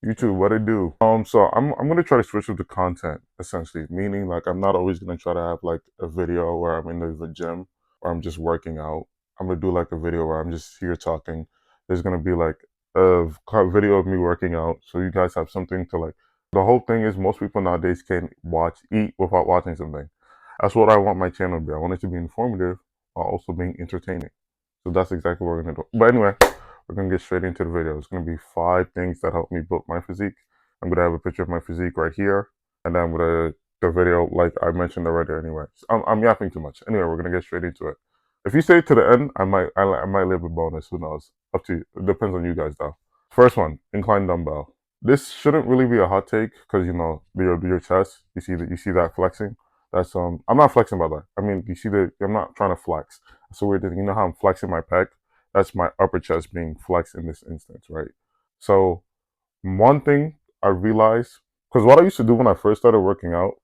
YouTube, what it do? So I'm gonna try to switch up the content essentially, meaning like I'm not always gonna try to have like a video where I'm in the gym or I'm just working out. I'm gonna do like a video where I'm just here talking. There's gonna be like a video of me working out, so you guys have something to like. The whole thing is most people nowadays can't eat without watching something. That's what I want my channel to be. I want it to be informative while also being entertaining. So that's exactly what we're gonna do. But anyway, we're gonna get straight into the video. It's gonna be 5 things that help me build my physique. I'm gonna have a picture of my physique right here, and then I'm gonna the video like I mentioned already. Anyway, I'm yapping too much. Anyway, we're gonna get straight into it. If you stay to the end, I might leave a bonus. Who knows? Up to you. It depends on you guys though. First one, incline dumbbell. This shouldn't really be a hot take because you know your chest. You see that flexing. That's I'm not flexing by that. I mean you see the I'm not trying to flex. That's a weird thing. You know how I'm flexing my pec? That's my upper chest being flexed in this instance, right? So one thing I realized, because what I used to do when I first started working out,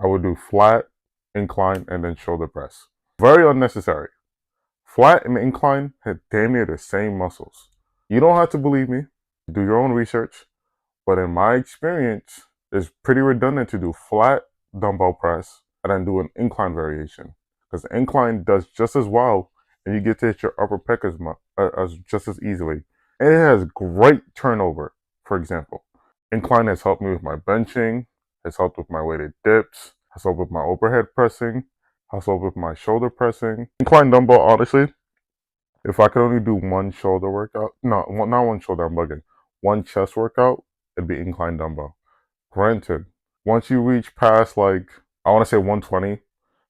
I would do flat, incline, and then shoulder press. Very unnecessary. Flat and incline had damn near the same muscles. You don't have to believe me. Do your own research. But in my experience, it's pretty redundant to do flat dumbbell press and then do an incline variation. Because the incline does just as well, and you get to hit your upper pec as just as easily. And it has great turnover, for example. Incline has helped me with my benching, has helped with my weighted dips, has helped with my overhead pressing, has helped with my shoulder pressing. Incline dumbbell, honestly, if I could only do one shoulder workout, no, not one shoulder, I'm bugging. One chest workout, it'd be incline dumbbell. Granted, once you reach past like, I want to say 120,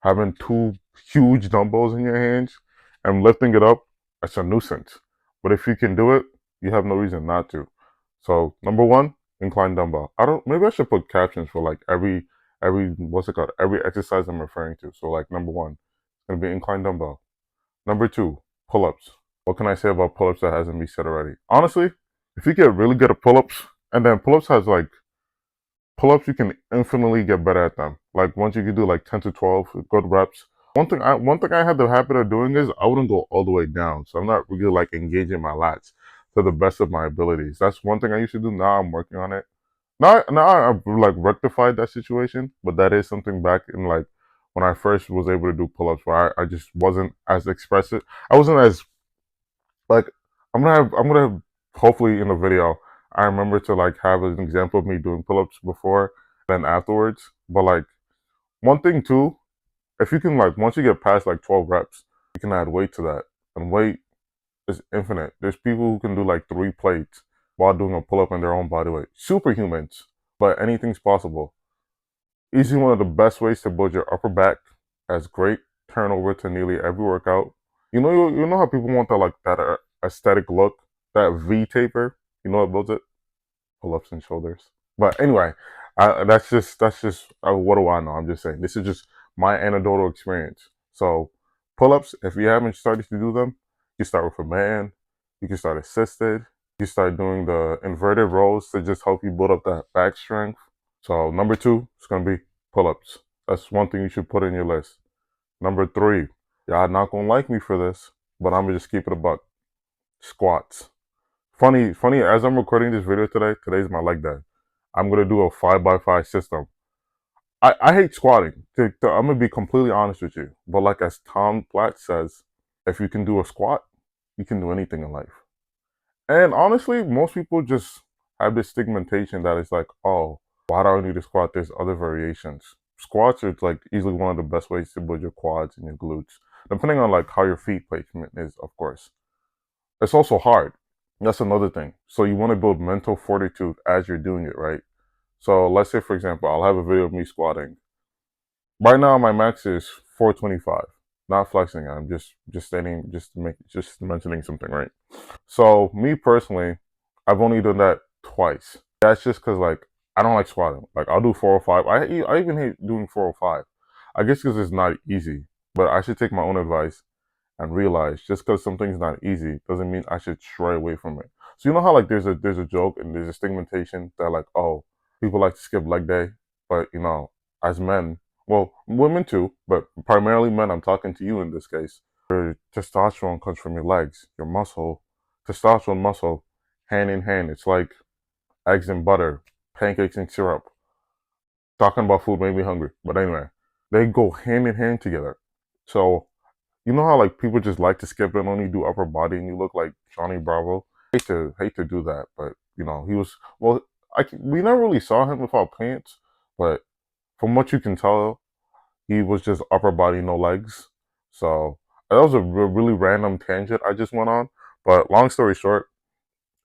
having 2 huge dumbbells in your hands and lifting it up, it's a nuisance. But if you can do it, you have no reason not to. So number one, incline dumbbell. Maybe I should put captions for like what's it called? Every exercise I'm referring to. So like number one, it's gonna be incline dumbbell. Number two, pull-ups. What can I say about pull-ups that hasn't been said already? Honestly, if you get really good at pull-ups, and then pull-ups has like pull-ups, you can infinitely get better at them. Like once you can do like 10 to 12 good reps. One thing I had the habit of doing is I wouldn't go all the way down. So I'm not really like engaging my lats to the best of my abilities. That's one thing I used to do. Now I'm working on it. Now I've like rectified that situation, but that is something back in like when I first was able to do pull-ups where I just wasn't as expressive. I wasn't as like I'm gonna have hopefully in the video I remember to like have an example of me doing pull-ups before then afterwards. But like one thing too, if you can like once you get past like 12 reps, you can add weight to that. And weight is infinite. There's people who can do like 3 plates while doing a pull-up in their own body weight. Superhumans, but anything's possible. Easily one of the best ways to build your upper back. Has great turnover to nearly every workout. You know how people want that like that aesthetic look, that V taper. You know what builds it? Pull-ups and shoulders. But anyway, that's just what do I know? I'm just saying this is just my anecdotal experience. So pull-ups, if you haven't started to do them, you start with a band. You can start assisted. You start doing the inverted rows to just help you build up that back strength. So number two is gonna be pull-ups. That's one thing you should put in your list. Number three, y'all not gonna like me for this, but I'm gonna just keep it a buck. Squats. Funny. As I'm recording this video today, today's my leg day. I'm gonna do a 5x5 system. I hate squatting. I'm gonna be completely honest with you. But like as Tom Platt says, if you can do a squat, you can do anything in life. And honestly, most people just have this stigmatization that it's like, oh, why do I need to squat? There's other variations. Squats are like easily one of the best ways to build your quads and your glutes, depending on like how your feet placement is, of course. It's also hard. That's another thing. So you want to build mental fortitude as you're doing it, right? So let's say, for example, I'll have a video of me squatting. Right now, my max is 425. Not flexing. I'm just stating, just mentioning something, right? So me personally, I've only done that twice. That's just because like I don't like squatting. Like I'll do 405. I even hate doing 405. I guess because it's not easy. But I should take my own advice and realize just because something's not easy doesn't mean I should stray away from it. So you know how like there's a joke and there's a stigmatization that like, oh, people like to skip leg day, but you know, as men, well, women too, but primarily men, I'm talking to you in this case. Your testosterone comes from your legs, your muscle, testosterone muscle, hand in hand. It's like eggs and butter, pancakes and syrup. Talking about food made me hungry. But anyway, they go hand in hand together. So you know how like people just like to skip and only do upper body, and you look like Johnny Bravo. Hate to do that, but you know he was well. We never really saw him without pants, but from what you can tell, he was just upper body, no legs. So that was a really random tangent I just went on. But long story short,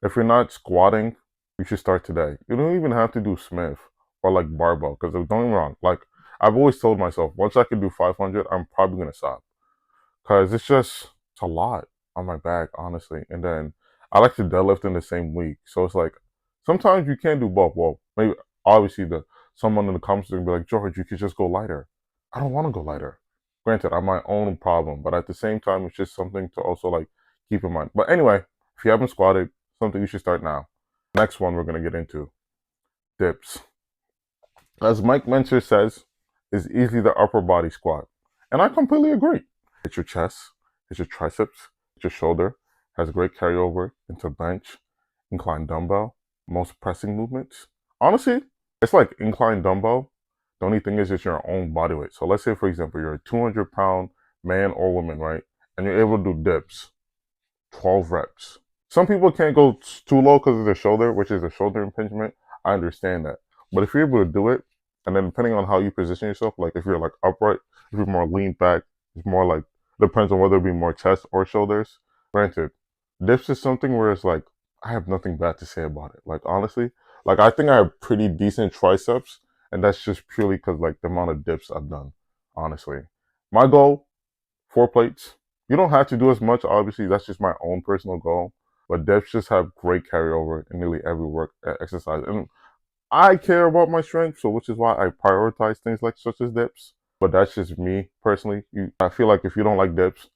if you're not squatting, you should start today. You don't even have to do Smith or like barbell, because don't get me wrong. Like I've always told myself, once I can do 500, I'm probably gonna stop, because it's a lot on my back, honestly. And then I like to deadlift in the same week, so it's like sometimes you can't do both. Well, maybe obviously the someone in the comments will be like, George, you could just go lighter. I don't want to go lighter. Granted, I'm my own problem, but at the same time, it's just something to also like keep in mind. But anyway, if you haven't squatted, something you should start now. Next one we're gonna get into dips. As Mike Mentor says, is easily the upper body squat, and I completely agree. Hit your chest, hit your triceps, hit your shoulder. Has great carryover into bench, incline dumbbell, most pressing movements. Honestly, it's like incline dumbbell. The only thing is it's your own body weight. So let's say, for example, you're a 200-pound man or woman, right? And you're able to do dips, 12 reps. Some people can't go too low because of their shoulder, which is a shoulder impingement. I understand that. But if you're able to do it, and then depending on how you position yourself, like if you're like upright, if you're more lean back, it's more like, depends on whether it be more chest or shoulders. Granted, dips is something where it's like, I have nothing bad to say about it. Like honestly, like I think I have pretty decent triceps, and that's just purely because like the amount of dips I've done, honestly. My goal, 4 plates. You don't have to do as much, obviously. That's just my own personal goal. But dips just have great carryover in nearly every work exercise. And I care about my strength, so which is why I prioritize things like such as dips. But that's just me personally. I feel like if you don't like dips,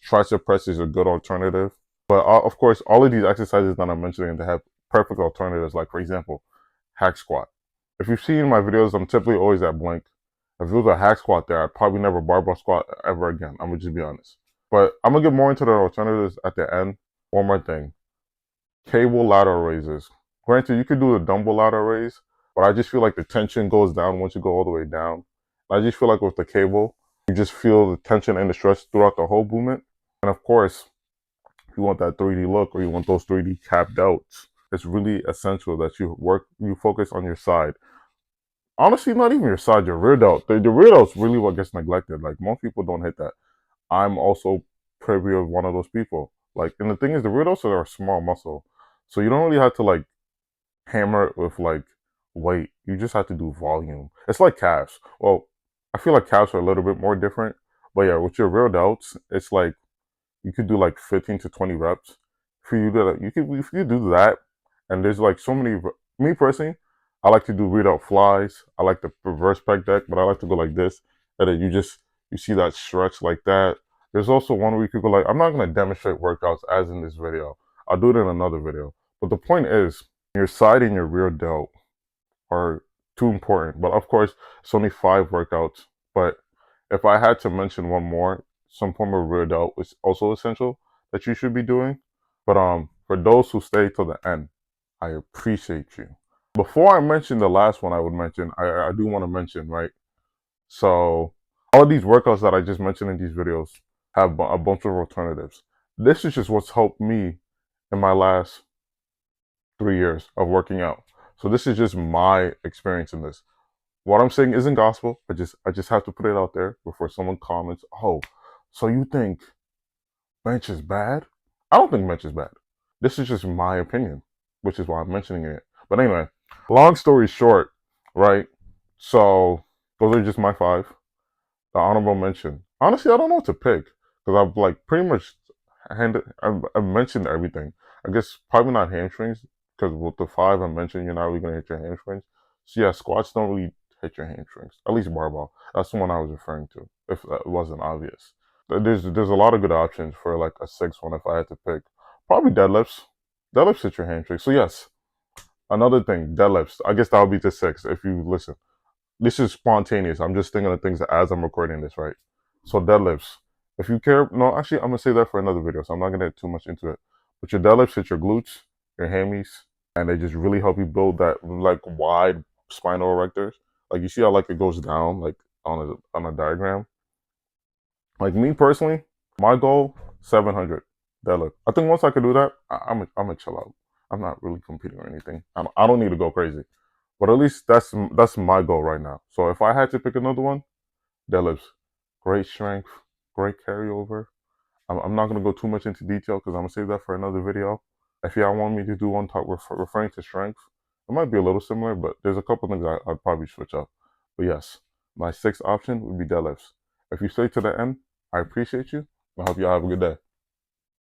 tricep press is a good alternative. But of course, all of these exercises that I'm mentioning, they have perfect alternatives. Like for example, hack squat. If you've seen my videos, I'm typically always at blank. If it was a hack squat there, I'd probably never barbell squat ever again. I'm gonna just be honest. But I'm gonna get more into the alternatives at the end. One more thing. Cable lateral raises. Granted, you could do a dumbbell lateral raise, but I just feel like the tension goes down once you go all the way down. I just feel like with the cable, you just feel the tension and the stretch throughout the whole movement. And of course, if you want that 3D look or you want those 3D capped delts, it's really essential that you focus on your side. Honestly, not even your side, your rear delt. The rear delt's really what gets neglected. Like most people don't hit that. I'm also privy of one of those people. Like, and the thing is, the rear delts are a small muscle, so you don't really have to like hammer it with like weight. You just have to do volume. It's like calves. Well, I feel like calves are a little bit more different, but yeah, with your rear delts, it's like you could do like 15 to 20 reps. For you to if you do that, and there's like so many. Me personally, I like to do rear delt flies. I like the reverse pec deck, but I like to go like this, and then you see that stretch like that. There's also one where you could go like, I'm not gonna demonstrate workouts as in this video. I'll do it in another video. But the point is, your side and your rear delt are too important. But of course, it's only 5 workouts. But if I had to mention one more, some form of rear delt is also essential that you should be doing. But for those who stay till the end, I appreciate you. Before I mention the last one I would mention, I do want to mention, right? So all of these workouts that I just mentioned in these videos have a bunch of alternatives. This is just what's helped me in my last 3 years of working out. So this is just my experience in this. What I'm saying isn't gospel. I just have to put it out there before someone comments, "Oh, so you think bench is bad?" I don't think bench is bad. This is just my opinion, which is why I'm mentioning it. But anyway, long story short, right? So those are just my 5. The honorable mention. Honestly, I don't know what to pick because I've like pretty much I've mentioned everything. I guess probably not hamstrings because with the 5 I mentioned, you're not really gonna hit your hamstrings. So yeah, squats don't really hit your hamstrings. At least barbell. That's the one I was referring to. If that wasn't obvious, there's a lot of good options for like a 6th one if I had to pick. Probably deadlifts. Deadlifts hit your hamstrings. So yes, another thing, deadlifts. I guess that would be the 6th if you listen. This is spontaneous. I'm just thinking of things as I'm recording this, right? So deadlifts. If you care, no, actually, I'm gonna say that for another video, so I'm not gonna get too much into it. But your deadlifts hit your glutes, your hammies, and they just really help you build that like wide spinal erectors. Like you see how like it goes down like on a diagram. Like me personally, my goal 700 deadlift. I think once I could do that, I'm a chill out. I'm not really competing or anything. I don't need to go crazy, but at least that's my goal right now. So if I had to pick another one, deadlifts, great strength, great carryover. I'm not gonna go too much into detail because I'm gonna save that for another video. If y'all want me to do one talk referring to strength, it might be a little similar, but there's a couple things I'd probably switch up. But yes, my sixth option would be deadlifts. If you stay to the end, I appreciate you. I hope y'all have a good day.